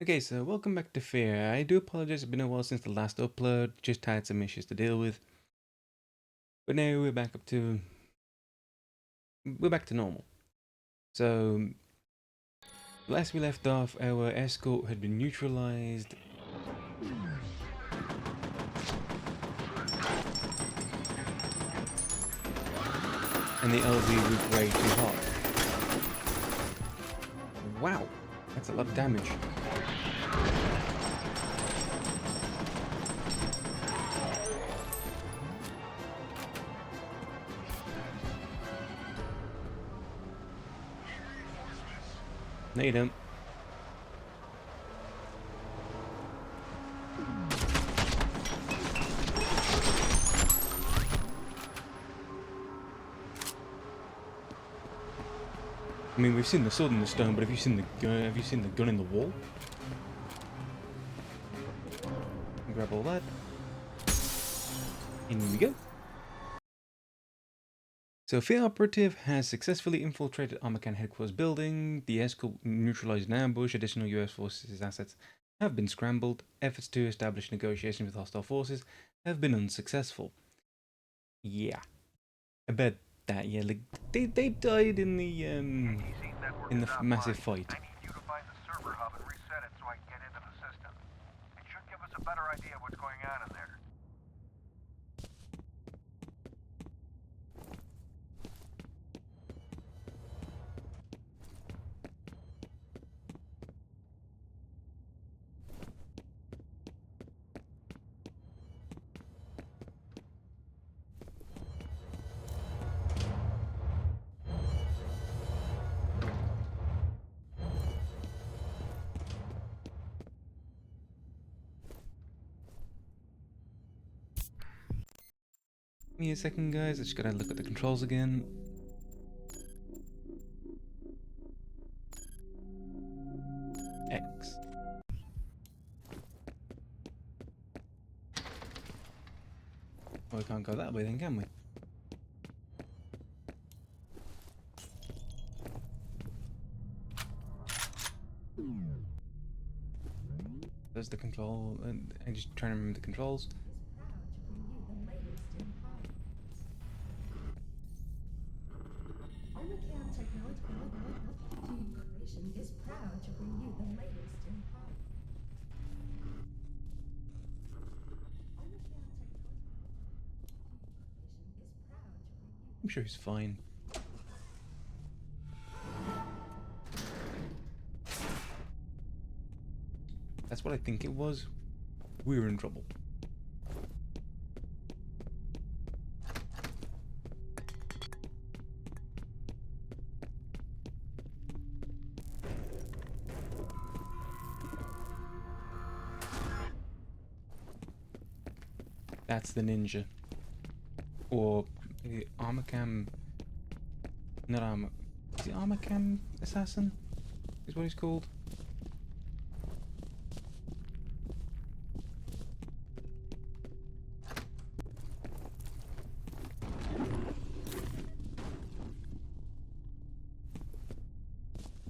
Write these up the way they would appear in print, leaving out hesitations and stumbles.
Okay, so welcome back to F.E.A.R. I do apologize, it's been a while since the last upload, just had some issues to deal with. But now we're back to normal. So, last we left off, our escort had been neutralized. And the LV was way too hot. Wow, that's a lot of damage. No you don't. I mean, we've seen the sword in the stone, but have you seen the gun? Have you seen the gun in the wall? Grab all that. In we go. So, F.E.A.R. operative has successfully infiltrated Armacham headquarters building. The escort neutralized an ambush. Additional US forces assets have been scrambled. Efforts to establish negotiations with hostile forces have been unsuccessful. Yeah, I bet that. Yeah, like they died in the massive fight. I need you to find the server hub and reset it so I can get into the system. It should give us a better idea of what's going on in there. Give me a second, guys. I just gotta look at the controls again. X. Oh, we can't go that way then, can we? There's the control. I'm just trying to remember the controls. Armacham Corporation is proud to bring you the latest in power. I'm sure he's fine. That's what I think it was. We were in trouble. That's the ninja. Or Armacham. Not Armor. Is it Armacham Assassin? Is what he's called?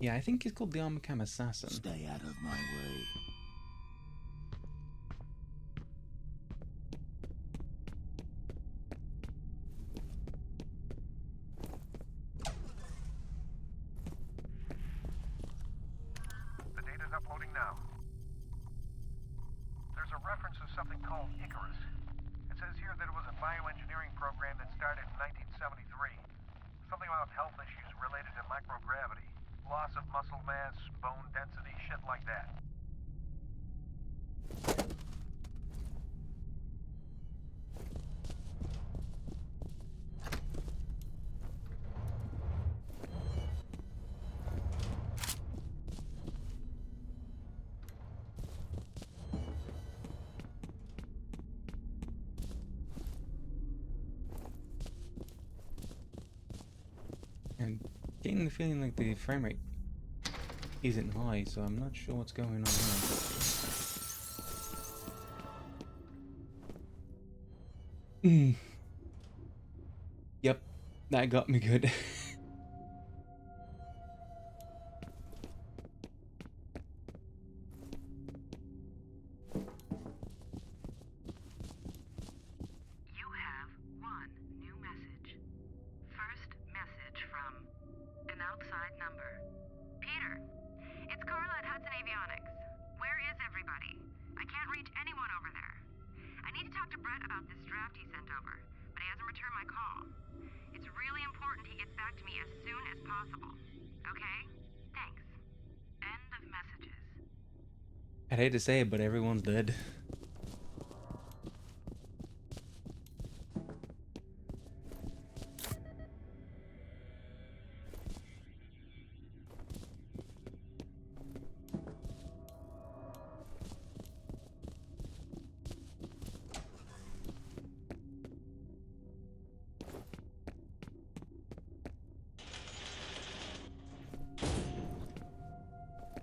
Yeah, I think he's called the Armacham Assassin. Stay out of my way. The data's uploading now. There's a reference to something called Icarus. It says here that it was a bioengineering program that started in 1973. Something about health issues related to microgravity. Loss of muscle mass, bone density, shit like that. And getting the feeling like the frame rate isn't high, so I'm not sure what's going on here. Yep, that got me good. I'd hate to say it, but everyone's dead.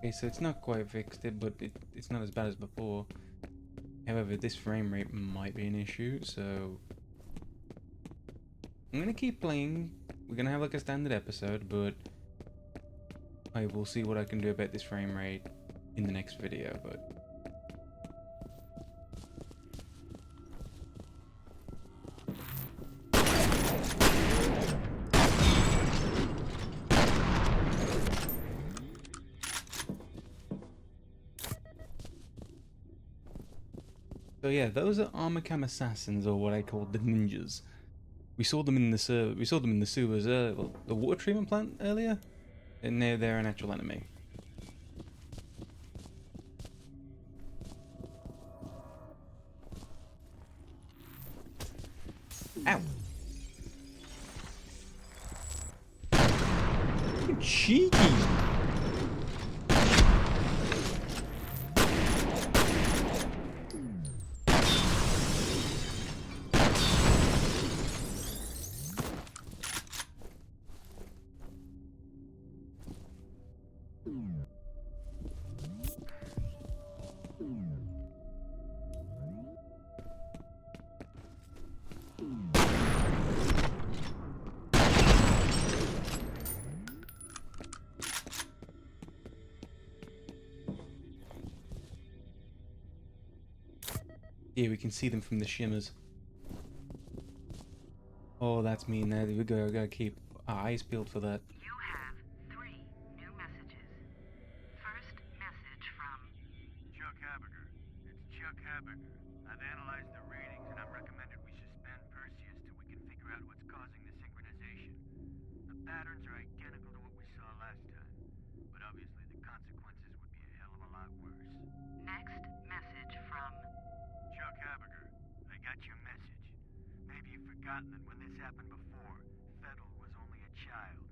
Okay, so it's not quite fixed it, but it's not as bad as before. However, this frame rate might be an issue, so I'm gonna keep playing. We're gonna have like a standard episode, but I will see what I can do about this frame rate in the next video, but so yeah, those are Armacham assassins, or what I call the ninjas. We saw them in the sewers, well, the water treatment plant earlier, and now they're an actual enemy. Ow! You cheeky! Yeah, we can see them from the shimmers. Oh, that's me now. We gotta keep our eyes peeled for that. You have 3 new messages. First message from Chuck Haberger. It's Chuck Haberger. I've analyzed the readings and I'm recommended we suspend Perseus till we can figure out what's causing the synchronization. The patterns are identical to what we saw last time, but obviously the consequences would be a hell of a lot worse. next message from Chuck Haberger, I got your message. Maybe you've forgotten that when this happened before, Fettel was only a child.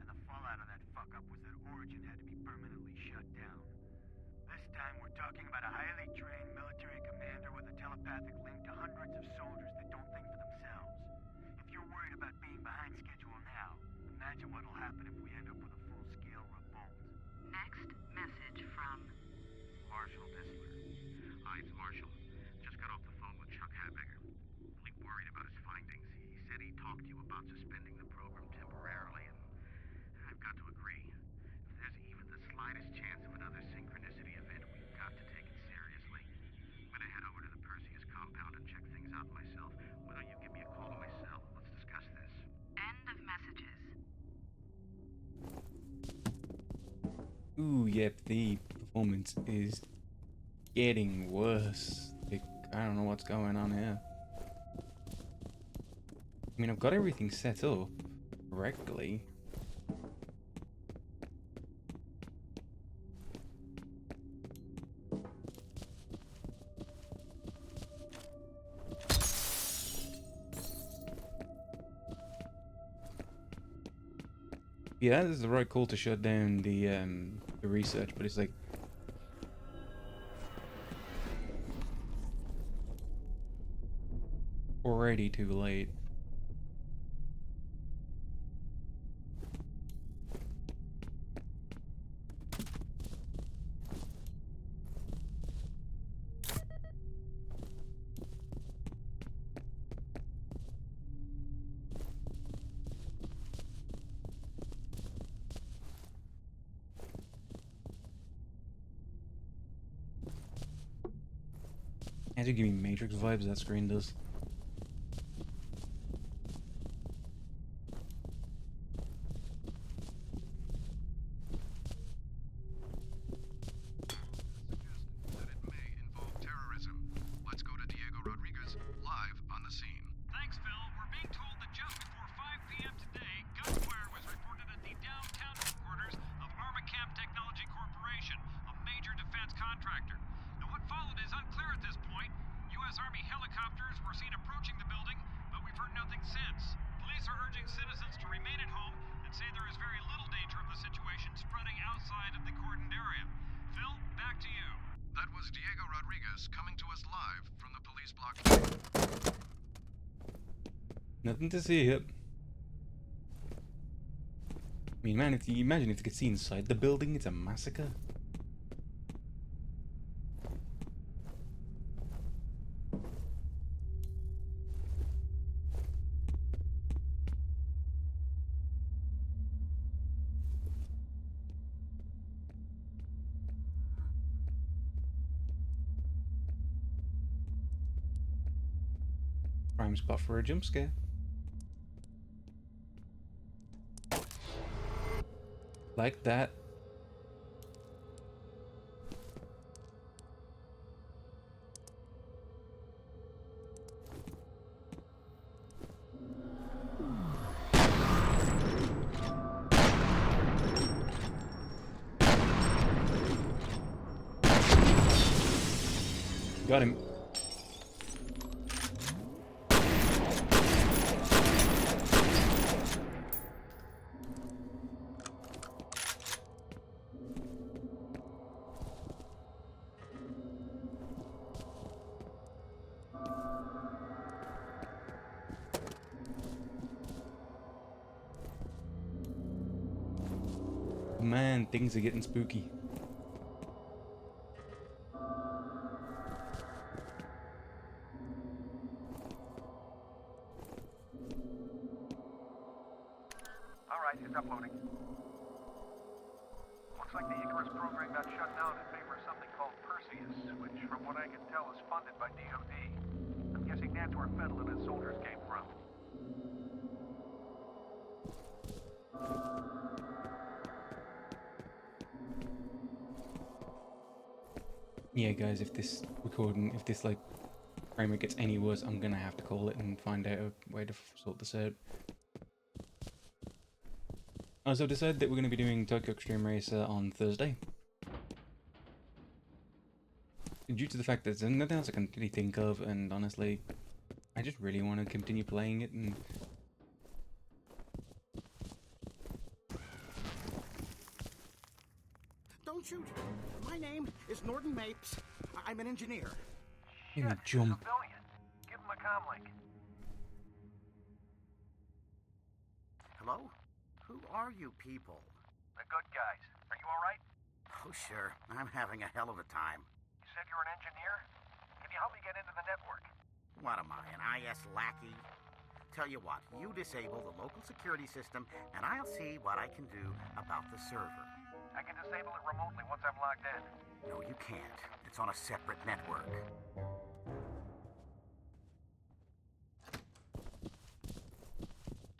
And the fallout of that fuck-up was that Origin had to be permanently shut down. This time we're talking about a highly trained military commander with a telepathic link to hundreds of soldiers that don't think for themselves. If you're worried about being behind schedule now, imagine what'll happen if we end up with a full-scale revolt. next message from Marshal Disler. Hi, it's Marshall. Just got off the phone with Chuck Habeger. Really worried about his findings. He said he talked to you about suspending the program temporarily, and I've got to agree. If there's even the slightest chance of another synchronicity event, we've got to take it seriously. I'm gonna head over to the Perseus compound and check things out myself. Why don't you give me a call on my cell? Let's discuss this. end of messages. Ooh, yep, the performance is getting worse. I don't know what's going on here. I mean, I've got everything set up correctly. Yeah, this is the right call to shut down the research, but it's like already too late. As you give me Matrix vibes, that screen does. That it may involve terrorism. Let's go to Diego Rodriguez live on the scene. Thanks, Phil. We're being told that just before 5 p.m. today, gunfire was reported at the downtown headquarters of Armacham Technology Corporation, a major defense contractor. is Diego Rodriguez coming to us live from the police block. Nothing to see here. I mean, man, if you imagine if you could see inside the building, it's a massacre. Prime spot for a jump scare. Like that. Got him. Man, things are getting spooky. Alright, it's uploading. Looks like the Icarus program got shut down in favor of something called Perseus, which from what I can tell is funded by DoD. I'm guessing that's where Fettel and his soldiers came from. Yeah, guys, if this recording, if this like framerate gets any worse, I'm gonna have to call it and find out a way to sort this out. Also decided that we're going to be doing Tokyo Extreme Racer on Thursday. Due to the fact that there's nothing else I can really think of, and honestly, I just really want to continue playing it and... Don't shoot! My name is Norton Mapes. I'm an engineer. Give me Shit, jump. civilian. Give him a comlink. Hello? Who are you people? The good guys. Are you alright? Oh, sure. I'm having a hell of a time. You said you're an engineer? Can you help me get into the network? What am I, an IS lackey? Tell you what, you disable the local security system, and I'll see what I can do about the server. I can disable it remotely once I'm logged in. No, you can't. It's on a separate network.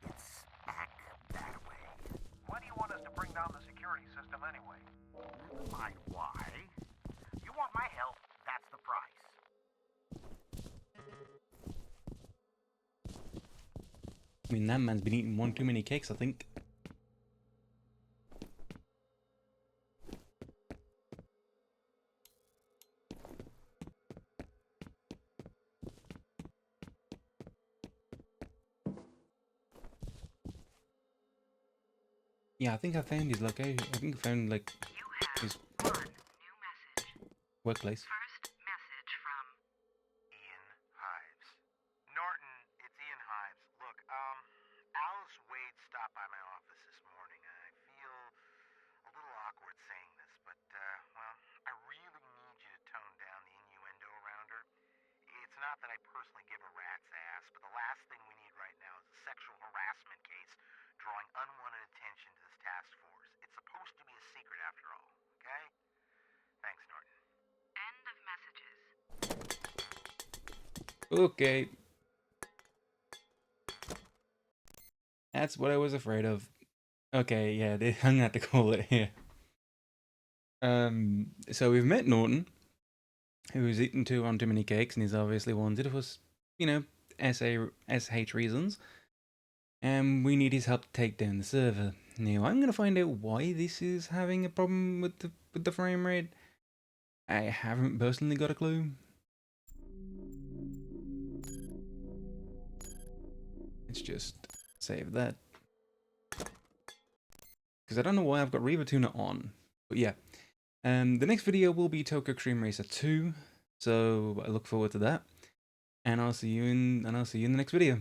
It's back that way. Why do you want us to bring down the security system anyway? Never mind why. You want my help, that's the price. I mean, that man's been eating one too many cakes, I think. Yeah, I think I found his location. I think I found, like, his One new message. workplace. First message from Ian Hives. Norton, it's Ian Hives. Look, Alice Wade stopped by my office this morning. I feel a little awkward saying this, but, well, I really need you to tone down the innuendo around her. It's not that I personally give a rat's ass, but the last thing we need right now is a sexual harassment case drawing unwanted attention to this task force. It's supposed to be a secret after all, okay? Thanks, Norton. end of messages. Okay. That's what I was afraid of. Okay, yeah, I'm gonna have to call it here. So we've met Norton, who's eaten too many cakes and is obviously wanted for, you know, SH reasons. And we need his help to take down the server. Now I'm gonna find out why this is having a problem with the frame rate. I haven't personally got a clue. Let's just save that. Because I don't know why I've got Reaver Tuner on. But yeah. The next video will be Tokyo Extreme Racer 2, so I look forward to that. And I'll see you in the next video.